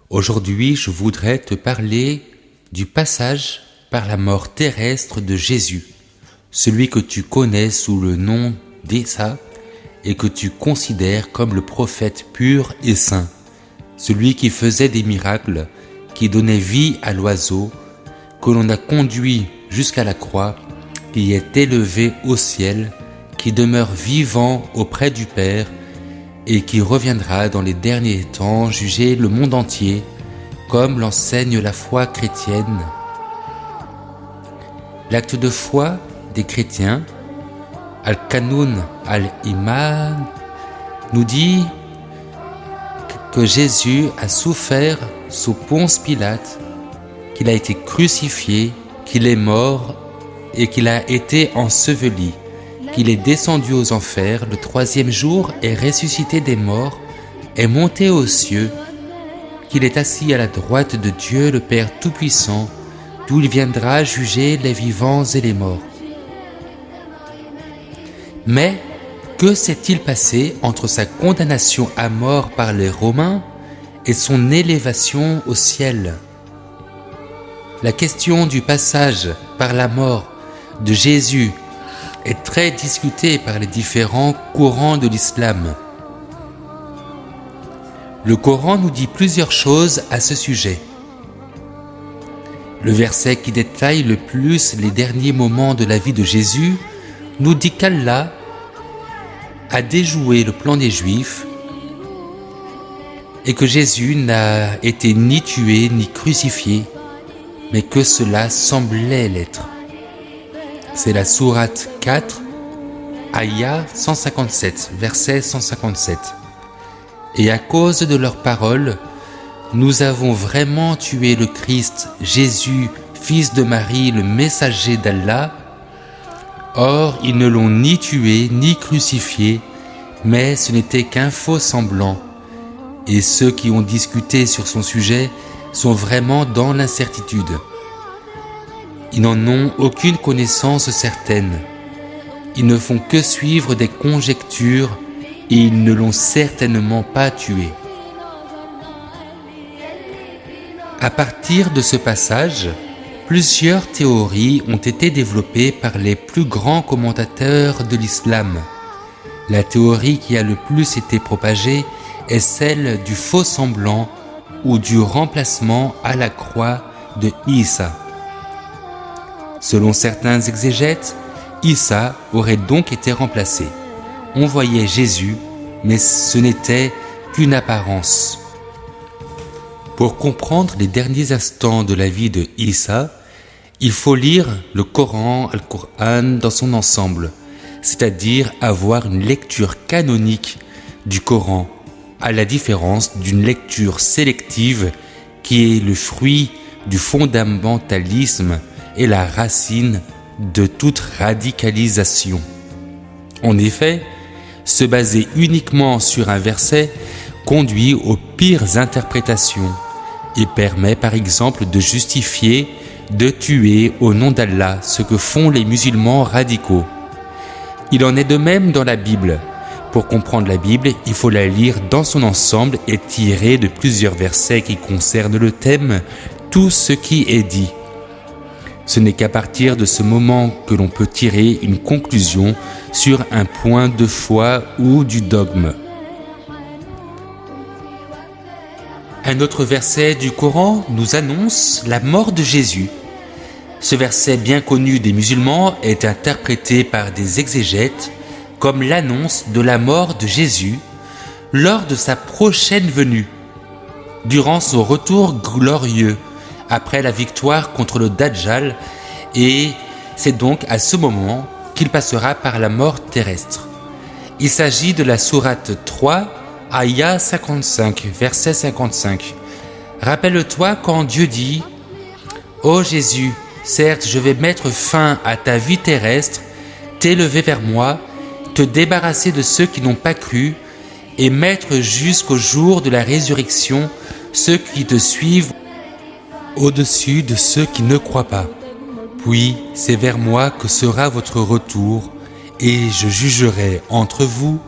Aujourd'hui, je voudrais te parler du passage par la mort terrestre de Jésus, celui que tu connais sous le nom d'Isa et que tu considères comme le prophète pur et saint, celui qui faisait des miracles, qui donnait vie à l'oiseau, que l'on a conduit jusqu'à la croix, qui est élevé au ciel, qui demeure vivant auprès du Père et qui reviendra dans les derniers temps juger le monde entier, comme l'enseigne la foi chrétienne. L'acte de foi des chrétiens, Al-Qanoun al-Iman, nous dit que Jésus a souffert sous Ponce Pilate, qu'il a été crucifié, qu'il est mort et qu'il a été enseveli, qu'il est descendu aux enfers le troisième jour, est ressuscité des morts, est monté aux cieux, qu'il est assis à la droite de Dieu le Père Tout-Puissant, d'où il viendra juger les vivants et les morts. Mais que s'est-il passé entre sa condamnation à mort par les Romains et son élévation au ciel? La question du passage par la mort de Jésus est très discutée par les différents courants de l'islam. Le Coran nous dit plusieurs choses à ce sujet. Le verset qui détaille le plus les derniers moments de la vie de Jésus nous dit qu'Allah a déjoué le plan des Juifs et que Jésus n'a été ni tué ni crucifié, mais que cela semblait l'être. C'est la sourate 4, Aya 157, verset 157. Et à cause de leurs paroles, nous avons vraiment tué le Christ, Jésus, fils de Marie, le messager d'Allah. Or, ils ne l'ont ni tué, ni crucifié, mais ce n'était qu'un faux semblant. Et ceux qui ont discuté sur son sujet sont vraiment dans l'incertitude. Ils n'en ont aucune connaissance certaine. Ils ne font que suivre des conjectures et ils ne l'ont certainement pas tué. À partir de ce passage, plusieurs théories ont été développées par les plus grands commentateurs de l'islam. La théorie qui a le plus été propagée est celle du faux semblant ou du remplacement à la croix de Isa. Selon certains exégètes, Isa aurait donc été remplacé. On voyait Jésus, mais ce n'était qu'une apparence. Pour comprendre les derniers instants de la vie de Isa, il faut lire le Coran, Al-Qur'an dans son ensemble, c'est-à-dire avoir une lecture canonique du Coran, à la différence d'une lecture sélective qui est le fruit du fondamentalisme et la racine de toute radicalisation. En effet, se baser uniquement sur un verset conduit aux pires interprétations et permet par exemple de justifier, de tuer au nom d'Allah, ce que font les musulmans radicaux. Il en est de même dans la Bible. Pour comprendre la Bible, il faut la lire dans son ensemble et tirer de plusieurs versets qui concernent le thème tout ce qui est dit. Ce n'est qu'à partir de ce moment que l'on peut tirer une conclusion sur un point de foi ou du dogme. Un autre verset du Coran nous annonce la mort de Jésus. Ce verset bien connu des musulmans est interprété par des exégètes comme l'annonce de la mort de Jésus lors de sa prochaine venue, durant son retour glorieux après la victoire contre le Dajjal, et c'est donc à ce moment qu'il passera par la mort terrestre. Il s'agit de la sourate 3, Aya 55, verset 55. Rappelle-toi quand Dieu dit « Ô Jésus, certes je vais mettre fin à ta vie terrestre, t'élever vers moi, te débarrasser de ceux qui n'ont pas cru et mettre jusqu'au jour de la résurrection ceux qui te suivent au-dessus de ceux qui ne croient pas. Puis c'est vers moi que sera votre retour et je jugerai entre vous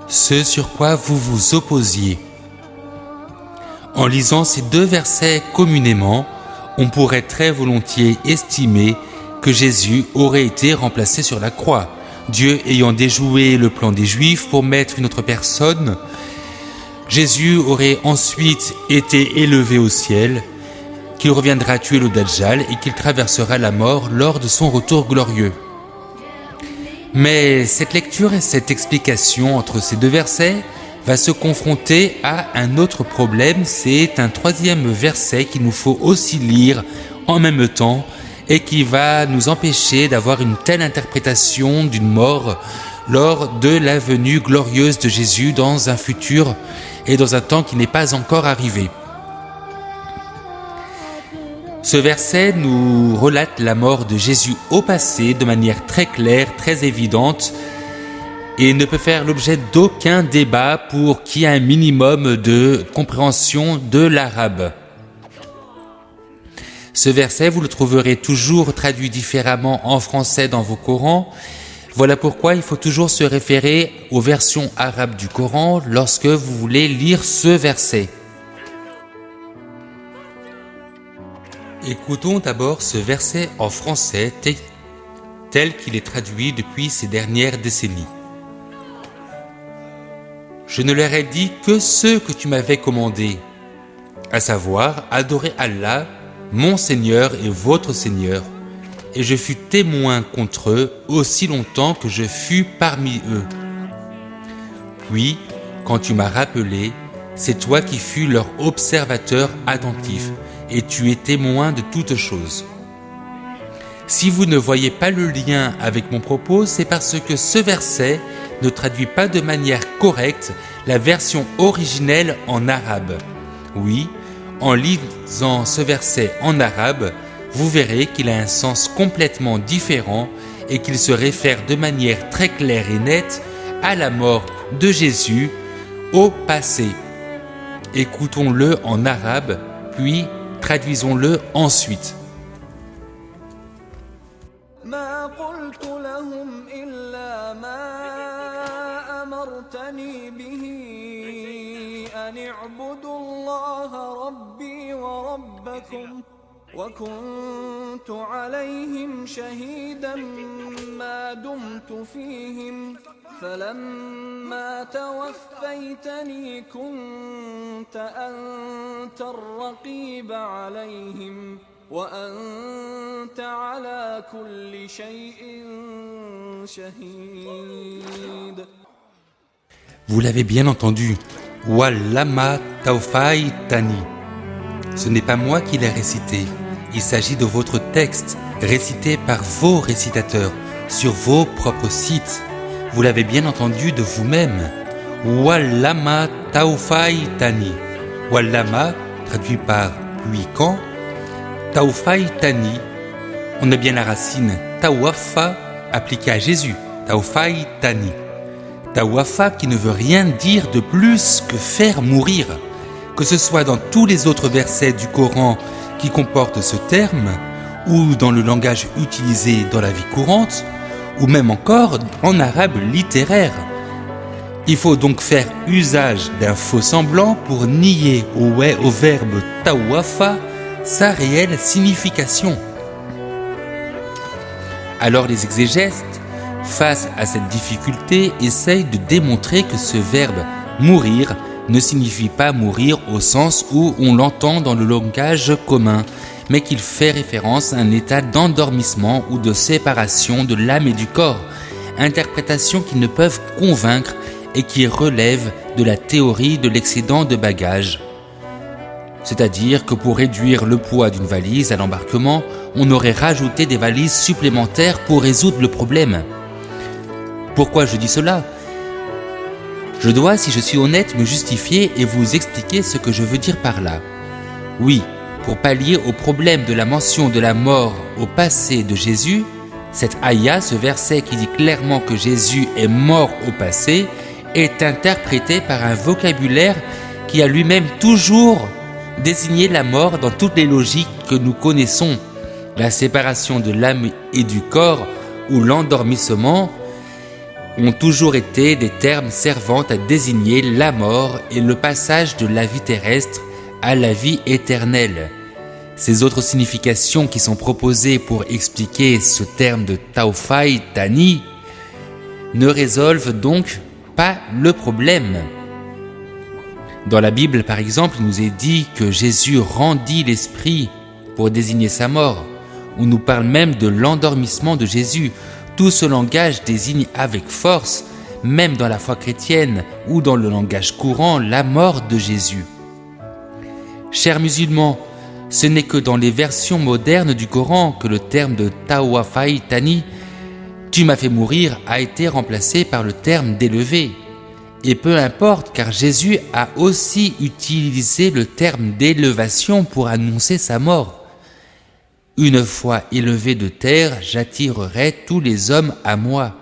ce sur quoi vous vous opposiez. » En lisant ces deux versets communément, on pourrait très volontiers estimer que Jésus aurait été remplacé sur la croix, Dieu ayant déjoué le plan des Juifs pour mettre une autre personne. Jésus aurait ensuite été élevé au ciel, qu'il reviendra tuer le Dajjal et qu'il traversera la mort lors de son retour glorieux. Mais cette lecture et cette explication entre ces deux versets va se confronter à un autre problème. C'est un troisième verset qu'il nous faut aussi lire en même temps et qui va nous empêcher d'avoir une telle interprétation d'une mort lors de la venue glorieuse de Jésus dans un futur et dans un temps qui n'est pas encore arrivé. Ce verset nous relate la mort de Jésus au passé de manière très claire, très évidente, et ne peut faire l'objet d'aucun débat pour qui a un minimum de compréhension de l'arabe. Ce verset, vous le trouverez toujours traduit différemment en français dans vos Corans. Voilà pourquoi il faut toujours se référer aux versions arabes du Coran lorsque vous voulez lire ce verset. Écoutons d'abord ce verset en français tel qu'il est traduit depuis ces dernières décennies. Je ne leur ai dit que ce que tu m'avais commandé, à savoir adorer Allah, mon Seigneur et votre Seigneur, et je fus témoin contre eux aussi longtemps que je fus parmi eux. Puis, quand tu m'as rappelé, c'est toi qui fus leur observateur attentif, et tu es témoin de toutes choses. Si vous ne voyez pas le lien avec mon propos, c'est parce que ce verset ne traduit pas de manière correcte la version originelle en arabe. Oui, en lisant ce verset en arabe, vous verrez qu'il a un sens complètement différent et qu'il se réfère de manière très claire et nette à la mort de Jésus au passé. Écoutons-le en arabe, puis traduisons-le ensuite. ما قلت لهم إلا ما أمرتني به أن اعبدوا الله ربي وربكم وكنت عليهم شهيدا ما دمت فيهم فلما توفيتني كنت أنت الرقيب عليهم وأنت على كل شيء شهيد. Vous l'avez bien entendu, Wallama Taufai Tani. Ce n'est pas moi qui l'ai récité, il s'agit de votre texte, récité par vos récitateurs, sur vos propres sites. Vous l'avez bien entendu de vous-même. Wallama Taufai Tani. Wallama, traduit par puis quand. Taufai Tani, on a bien la racine Tawafa appliquée à Jésus. Taufai Tani. Tawafa qui ne veut rien dire de plus que faire mourir. Que ce soit dans tous les autres versets du Coran qui comportent ce terme, ou dans le langage utilisé dans la vie courante, ou même encore en arabe littéraire. Il faut donc faire usage d'un faux semblant pour nier au verbe tawafa sa réelle signification. Alors les exégètes, face à cette difficulté, essayent de démontrer que ce verbe « mourir » ne signifie pas mourir au sens où on l'entend dans le langage commun, mais qu'il fait référence à un état d'endormissement ou de séparation de l'âme et du corps, interprétation qui ne peuvent convaincre et qui relève de la théorie de l'excédent de bagages. C'est-à-dire que pour réduire le poids d'une valise à l'embarquement, on aurait rajouté des valises supplémentaires pour résoudre le problème. Pourquoi je dis cela ? Je dois, si je suis honnête, me justifier et vous expliquer ce que je veux dire par là. Oui, pour pallier au problème de la mention de la mort au passé de Jésus, cette ayah, ce verset qui dit clairement que Jésus est mort au passé, est interprété par un vocabulaire qui a lui-même toujours désigné la mort dans toutes les logiques que nous connaissons. La séparation de l'âme et du corps ou l'endormissement ont toujours été des termes servant à désigner la mort et le passage de la vie terrestre à la vie éternelle. Ces autres significations qui sont proposées pour expliquer ce terme de Taufai Tani ne résolvent donc pas le problème. Dans la Bible, par exemple, il nous est dit que Jésus rendit l'esprit pour désigner sa mort. On nous parle même de l'endormissement de Jésus. Tout ce langage désigne avec force, même dans la foi chrétienne ou dans le langage courant, la mort de Jésus. Chers musulmans, ce n'est que dans les versions modernes du Coran que le terme de Tawafai Tani, tu m'as fait mourir, a été remplacé par le terme d'élever. Et peu importe, car Jésus a aussi utilisé le terme d'élévation pour annoncer sa mort. Une fois élevé de terre, j'attirerai tous les hommes à moi.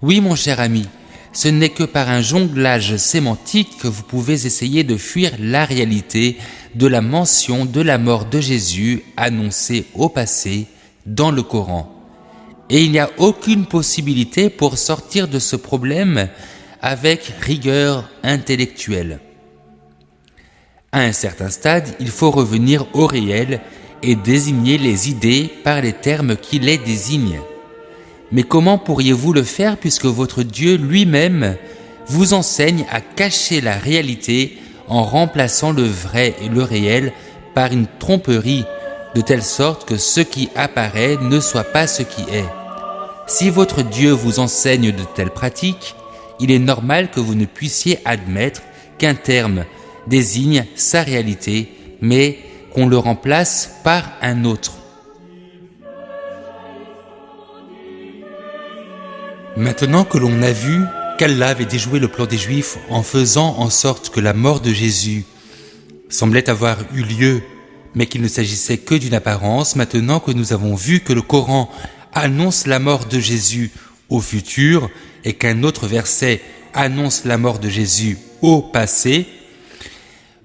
Oui, mon cher ami, ce n'est que par un jonglage sémantique que vous pouvez essayer de fuir la réalité de la mention de la mort de Jésus annoncée au passé dans le Coran. Et il n'y a aucune possibilité pour sortir de ce problème avec rigueur intellectuelle. À un certain stade, il faut revenir au réel et désigner les idées par les termes qui les désignent. Mais comment pourriez-vous le faire puisque votre Dieu lui-même vous enseigne à cacher la réalité en remplaçant le vrai et le réel par une tromperie, de telle sorte que ce qui apparaît ne soit pas ce qui est. Si votre Dieu vous enseigne de telles pratiques, il est normal que vous ne puissiez admettre qu'un terme désigne sa réalité, mais qu'on le remplace par un autre. Maintenant que l'on a vu qu'Allah avait déjoué le plan des Juifs en faisant en sorte que la mort de Jésus semblait avoir eu lieu, mais qu'il ne s'agissait que d'une apparence, maintenant que nous avons vu que le Coran annonce la mort de Jésus au futur et qu'un autre verset annonce la mort de Jésus au passé,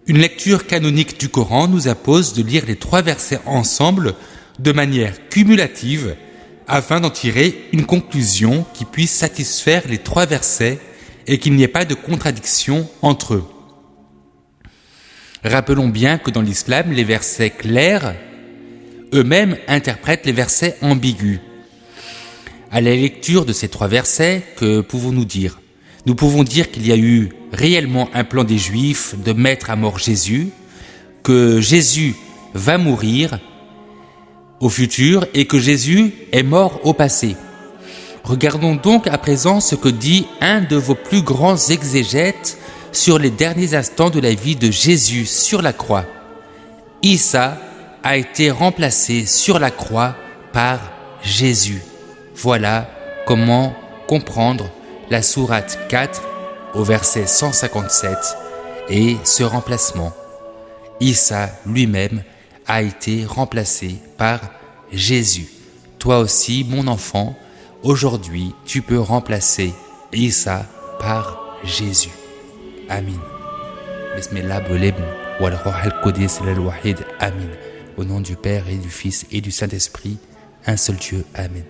une lecture canonique du Coran nous impose de lire les 3 versets ensemble de manière cumulative afin d'en tirer une conclusion qui puisse satisfaire les 3 versets et qu'il n'y ait pas de contradiction entre eux. Rappelons bien que dans l'islam, les versets clairs eux-mêmes interprètent les versets ambigus. À la lecture de ces 3 versets, que pouvons-nous dire ? Nous pouvons dire qu'il y a eu réellement un plan des Juifs de mettre à mort Jésus, que Jésus va mourir au futur et que Jésus est mort au passé. Regardons donc à présent ce que dit un de vos plus grands exégètes sur les derniers instants de la vie de Jésus sur la croix. Issa a été remplacé sur la croix par Jésus. Voilà comment comprendre la sourate 4 au verset 157 et ce remplacement. Issa lui-même a été remplacé par Jésus. Toi aussi, mon enfant, aujourd'hui, tu peux remplacer Issa par Jésus. Amin. Bismillah bolibn wal ruh al-qudus al-wahid. Amin. Au nom du Père et du Fils et du Saint-Esprit, un seul Dieu. Amin.